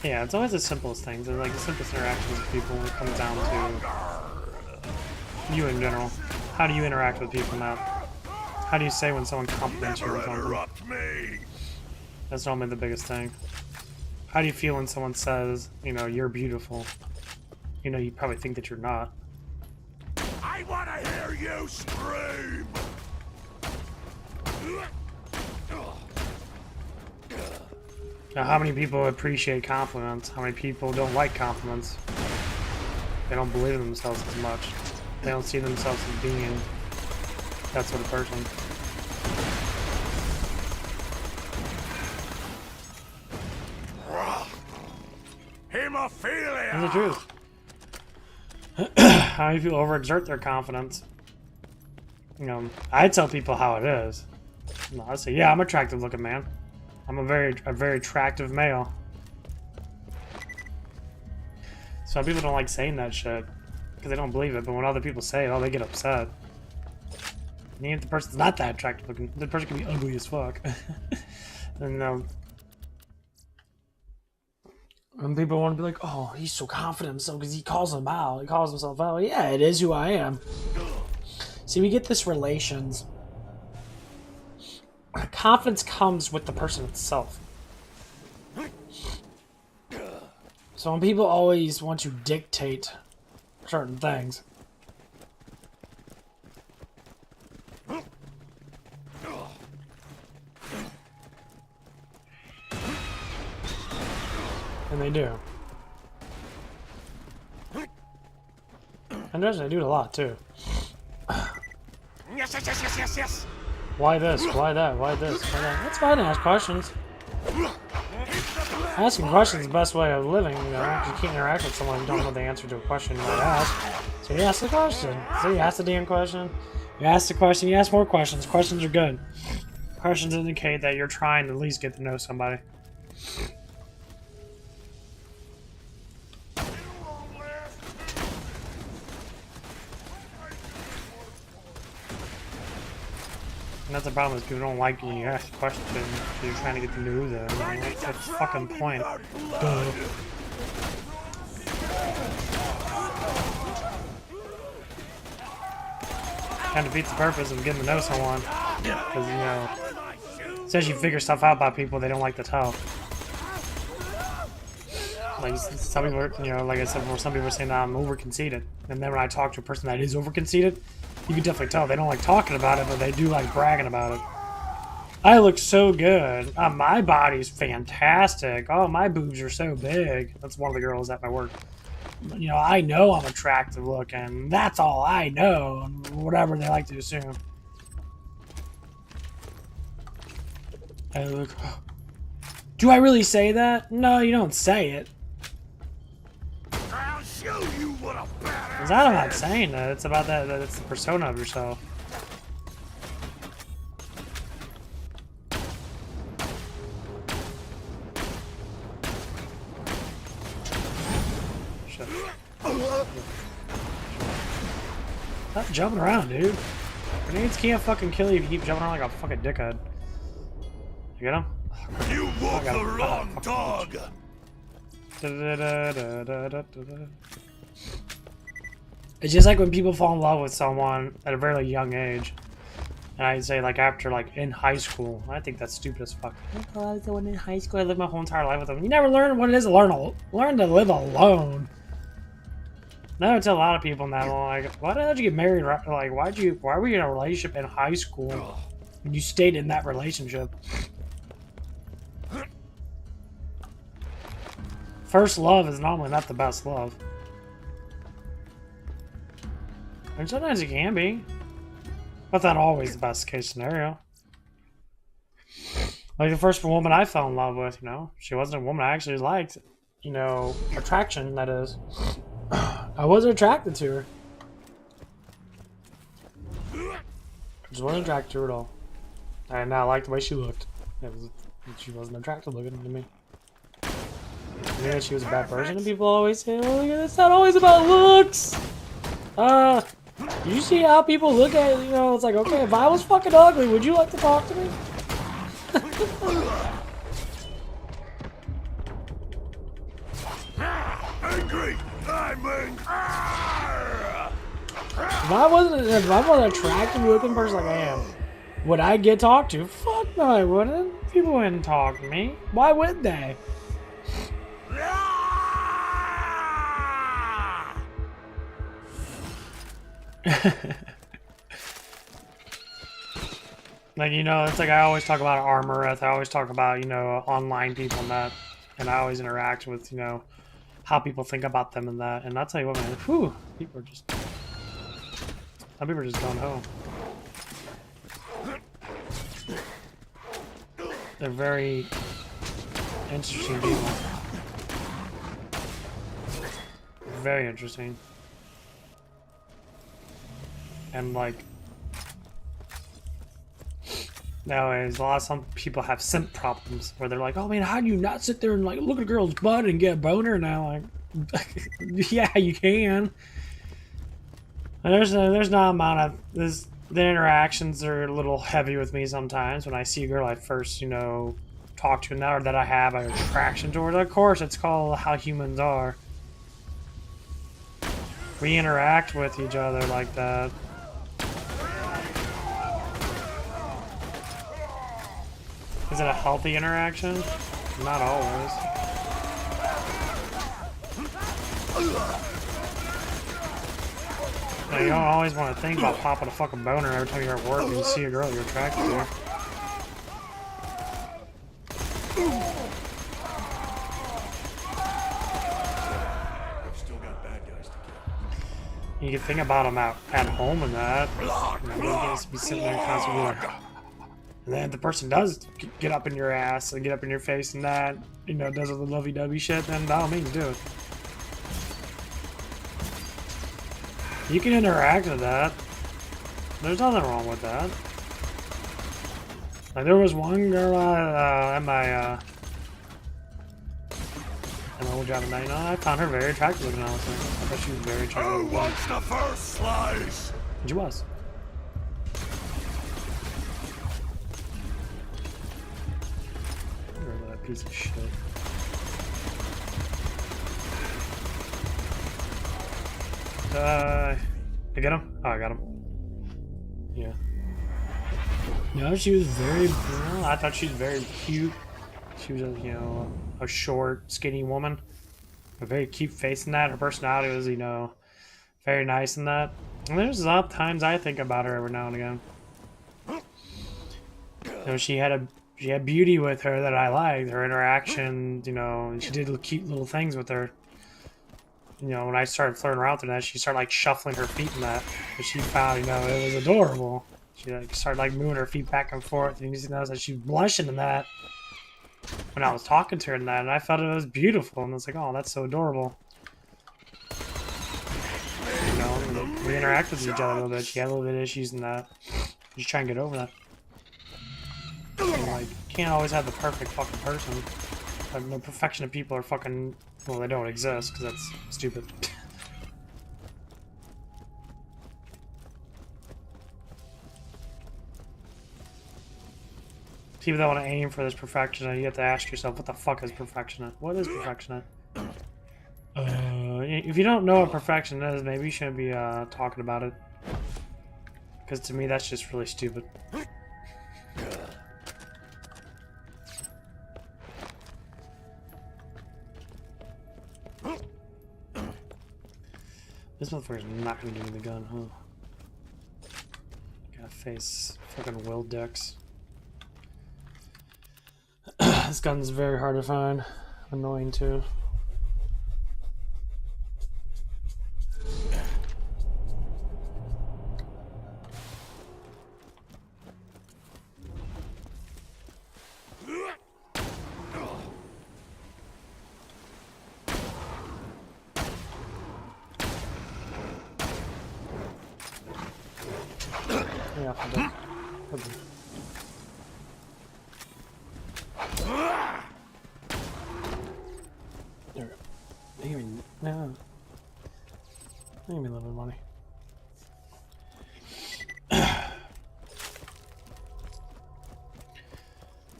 Yeah, it's always the simplest things. They're like the simplest interactions with people when it comes down to you in general. How do you interact with people now? How do you say when someone compliments you Never or something? interrupt me. That's normally the biggest thing. How do you feel when someone says, you know, you're beautiful? You know, you probably think that you're not. I want to hear you scream. Now, how many people appreciate compliments? How many people don't like compliments? They don't believe in themselves as much. They don't see themselves as being that sort of person. Hemophilia. That's the truth. How many people overexert their confidence? You know, I tell people how it is. You know, I say, yeah, I'm an attractive looking man. I'm a very attractive male. Some people don't like saying that shit because they don't believe it, but when other people say it, oh, they get upset. And even if the person's not that attractive looking, the person can be ugly as fuck. And when people want to be like, oh, he's so confident in himself because he calls himself out. Yeah, it is who I am. See, we get this relations. Confidence comes with the person itself. So when people always want to dictate certain things, and they do. And they do it a lot too. Yes. Why this? Why that? Why this? Why that? That's fine to ask questions. Asking questions is the best way of living, you know. You can't interact with someone who don't know the answer to a question you might ask. So you ask the question. So you ask the damn question. You ask the question, you ask more questions. Questions are good. Questions indicate that you're trying to at least get to know somebody. And that's the problem, is people don't like when you ask questions because you're trying to get to know them. I mean, what's the fucking point? Duh. Kind of defeats the purpose of getting to know someone. Because, you know, it says you figure stuff out about people they don't like to tell. Like, some people are, you know, like I said before, some people are saying that I'm over-conceited. And then when I talk to a person that is over-conceited, you can definitely tell they don't like talking about it, but they do like bragging about it. I look so good. My body's fantastic. Oh, my boobs are so big. That's one of the girls at my work. You know, I know I'm attractive looking. That's all I know. Whatever they like to assume. I look. Do I really say that? No, you don't say it. I'll show you what a badass. Because I'm not saying that. It's about that. It's the persona of yourself. Shit. Stop jumping around, dude. Grenades can't fucking kill you if you keep jumping around like a fucking dickhead. You get him? You walk the wrong dog. It's just like when people fall in love with someone at a very young age. And I say, like, after, like, in high school. I think that's stupid as fuck. Oh, I was in high school. I lived my whole entire life with them. You never learn what it is to learn to live alone. Now I tell a lot of people now, like, why the hell did you get married? Like, why were you in a relationship in high school and you stayed in that relationship? First love is normally not the best love. And sometimes it can be. But not always the best case scenario. Like the first woman I fell in love with, you know, she wasn't a woman I actually liked. You know, attraction, that is. I wasn't attracted to her. I just wasn't attracted to her at all. I did not like the way she looked. She wasn't attractive looking to me. I knew that she was a bad person, and people always say, oh, it's not always about looks. You see how people look at it, you know, it's like, okay, if I was fucking ugly, would you like to talk to me? Angry! I'm angry! If I wasn't an attractive looking person like I am, Would I get talked to? Fuck no, I wouldn't. People wouldn't talk to me. Why would they? Like, you know, it's like I always talk about Armoreth. I always talk about, you know, online people and that. And I always interact with, you know, how people think about them and that. And I'll tell you what, man, whew, some people are just going home. They're very interesting people. Very interesting. And like, nowadays, some people have simp problems where they're like, "Oh man, how do you not sit there and like look at a girl's butt and get a boner?" Now, like, yeah, you can. And there's not amount of the interactions are a little heavy with me sometimes when I see a girl I first, you know, talk to now or that I have an attraction towards. Of course, it's called how humans are. We interact with each other like that. Is it a healthy interaction? Not always. Now, you don't always want to think about popping a fucking boner every time you're at work and you see a girl you're attracted to. You can think about them at home and that. You know, you can't be sitting there constantly like, and then if the person does get up in your ass and get up in your face and that, you know, does all the lovey-dovey shit, then by all means do it. You can interact with that. There's nothing wrong with that. Like, there was one girl at my old job at night. No, I found her very attractive looking, honestly. I thought she was very attractive. Who wants the first slice? She was. That piece of shit. I get him? Oh, I got him. Yeah. No, she was very. Well, I thought she was very cute. She was, you know, a short, skinny woman. A very cute face in that. Her personality was, you know, very nice in that. And there's a lot of times I think about her every now and again. You know, she had beauty with her that I liked. Her interaction, you know, and she did cute little things with her. You know, when I started flirting around with her, she started like shuffling her feet in that, but she found, you know, it was adorable. She like started like moving her feet back and forth, and you just notice that she was blushing in that when I was talking to her in that, and I felt it was beautiful, and I was like, oh, that's so adorable. You know, we interacted with each other a little bit. She had a little bit of issues in that. Just try and get over that. And, like, you can't always have the perfect fucking person. Like, the perfection of people are fucking, well, they don't exist, because that's stupid. People that want to aim for this perfection, you have to ask yourself, what the fuck is perfection? What is perfection? If you don't know what perfection is, maybe you shouldn't be talking about it. Because to me, that's just really stupid. This motherfucker's not gonna give me the gun, huh? Gotta face fucking Will Dex. This gun's very hard to find. Annoying too. Yeah, I'm done. I'm done. There we go. They give me, no. They give me a little bit of money.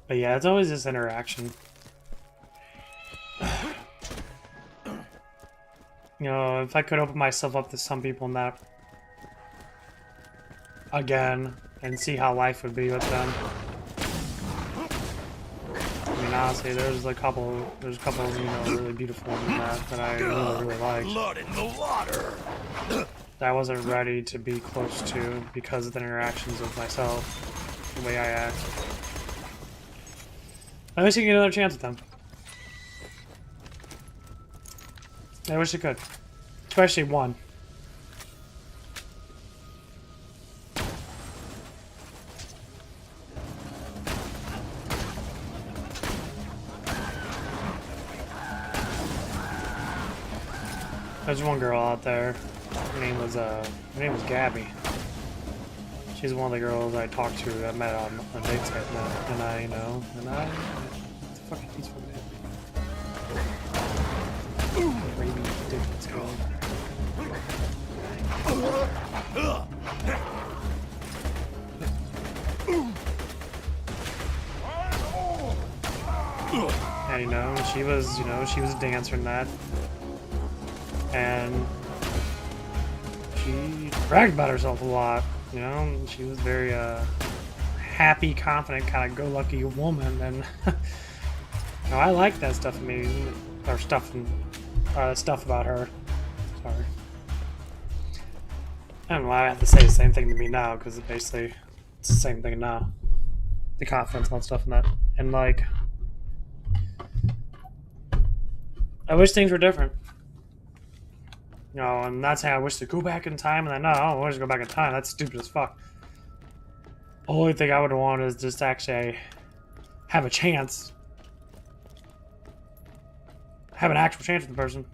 But yeah, it's always this interaction. You know, if I could open myself up to some people in that, again, and see how life would be with them. I mean, honestly, there's a couple, you know, really beautiful ones in that I really liked. Blood in the water. That I wasn't ready to be close to because of the interactions with myself, the way I act. I wish I could get another chance with them. I wish I could. Especially one. There's one girl out there. Her name was Gabby. She's one of the girls I talked to that met on dates right now. And it's fucking peaceful, man. Maybe dick, let's go. And she was a dancer in that. And she bragged about herself a lot, she was very happy, confident, kind of go-lucky woman, and I like that stuff in me, or stuff about her. Sorry. I don't know why I have to say the same thing to me now, because it's the same thing now. The confidence and all stuff in that. And like, I wish things were different. I'm not saying I wish to go back in time, and I don't want to go back in time. That's stupid as fuck. The only thing I would want is just actually have a chance. Have an actual chance with the person.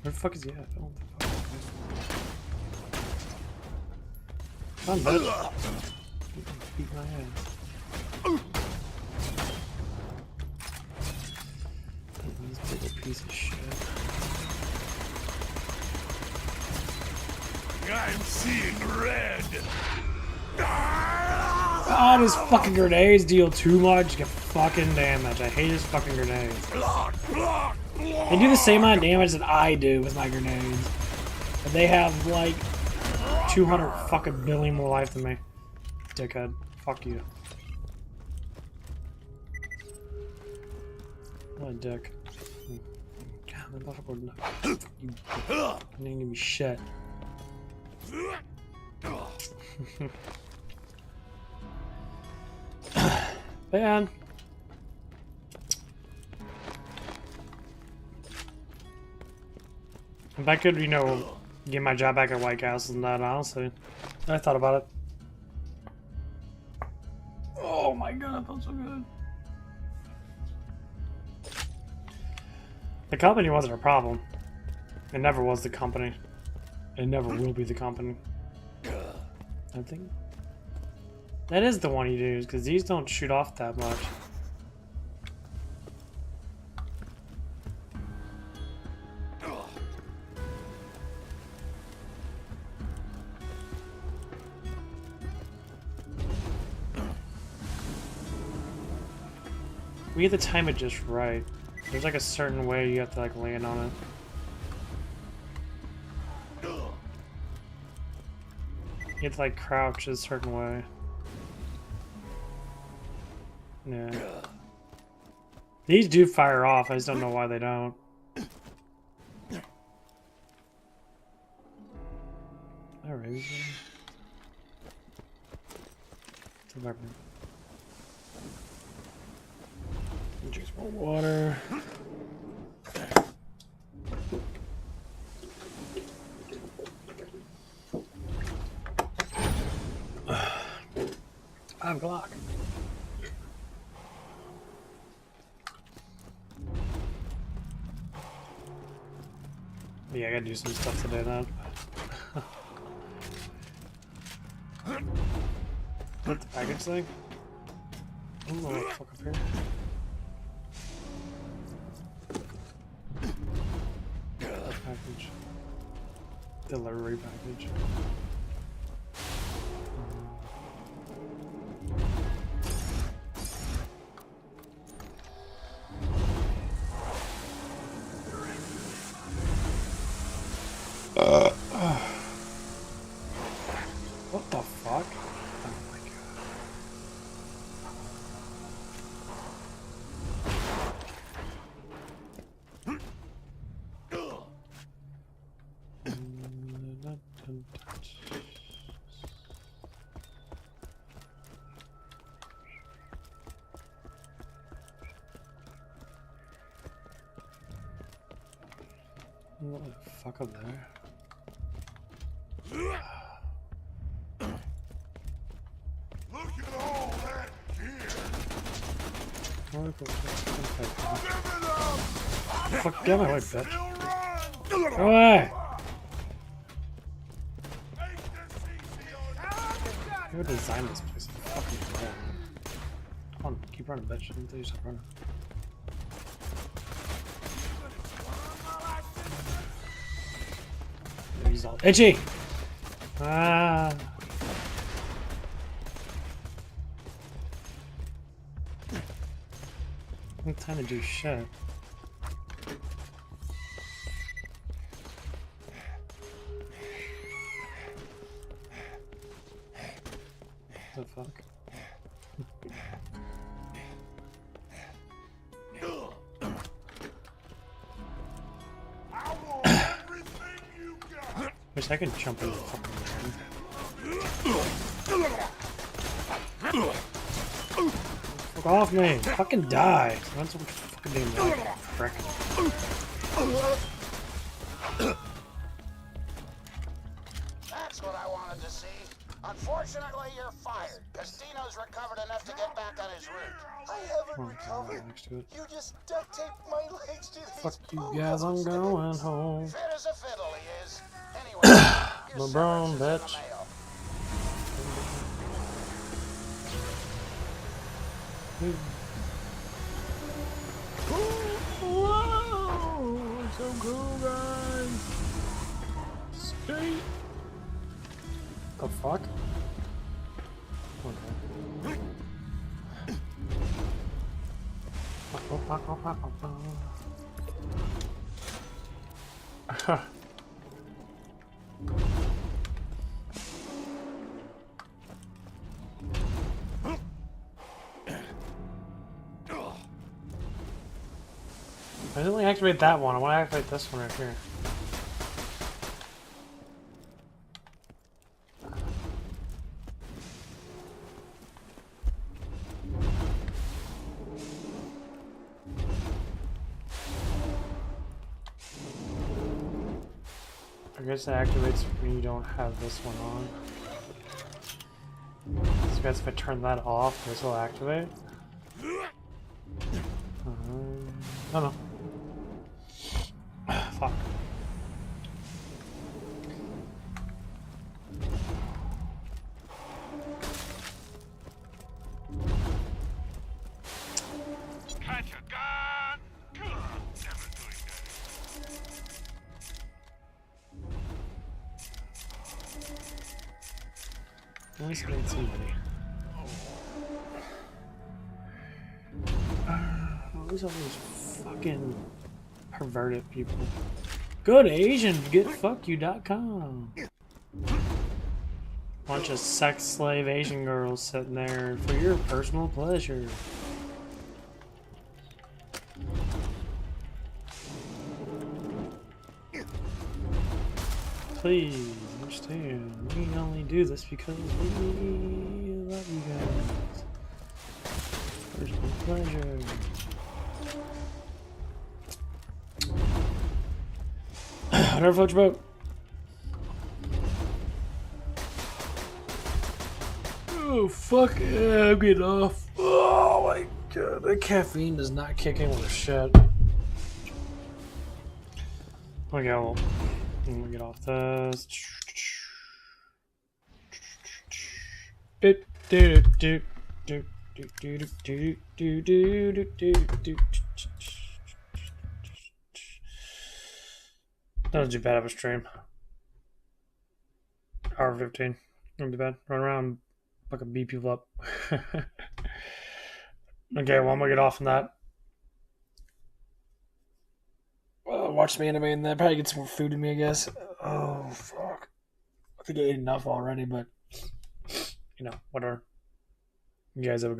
Where the fuck is he at? I don't know what the fuck is he? I'm dead. Beat my ass. Piece of shit. I'm seeing red. God, his fucking grenades deal too much. Get fucking damage. I hate his fucking grenades. They do the same amount of damage that I do with my grenades. But they have like 200 fucking billion more life than me. Dickhead. Fuck you. What a dick. God, you didn't give me shit. Man. If I could, get my job back at White Castle and that, honestly. I thought about it. Oh my god, that felt so good. The company wasn't a problem. It never was the company. It never will be the company. I think that is the one you use, because these don't shoot off that much. We have to time it just right. There's like a certain way you have to like land on it. You have to like crouch a certain way. Yeah. These do fire off, I just don't know why they don't. Alright. Drink some more water. I'm Glock. Yeah, I gotta do some stuff today then. What the package thing? I don't know what the fuck up here. Package. Delivery package. What the fuck up there? Look at all that gear. Fuck, get my way, bitch. Still run. Go away! Who designed this place? Fucking hell. Come on, keep running, bitch. Until you stop running. He's all itchy! Ah! No time to do shit. What the fuck? Wish I could jump in the fucking land. Fuck off me! Fucking die! Run some fucking damn life, frick. That's what I wanted to see. Unfortunately, you're fired. Castino's recovered enough to get back on his route. I haven't recovered. You just duct taped my legs to these Fuck you guys, I'm going home. Fit as a fiddle, he is. Anyway, your LeBron, severance is in the bitch. mail. Whoa! So cool, guys! Skate! The fuck? Okay. I didn't really activate that one. I want to activate this one right here. I guess it activates when you don't have this one on. So I guess if I turn that off, this will activate. I don't know. Fuck. Catch a gun. Never doing that. At least I made some money. Who's all these fucking perverted people? Go to AsianGetFuckYou.com. Bunch of sex slave Asian girls sitting there for your personal pleasure. Please understand, we only do this because we love you guys. Personal pleasure. Whatever floats your boat. Oh fuck yeah, I'm getting off. Oh my god, that caffeine does not kick in with shit. Okay, well, I'm gonna get off this. That was too bad of a stream. Hour 15. Not too bad. Run around, fucking beat people up. Okay, well, I'm gonna get off on that. Watch some anime and then probably get some more food in me, I guess. Oh, fuck. I think I ate enough already, but, you know, whatever. You guys have a good one.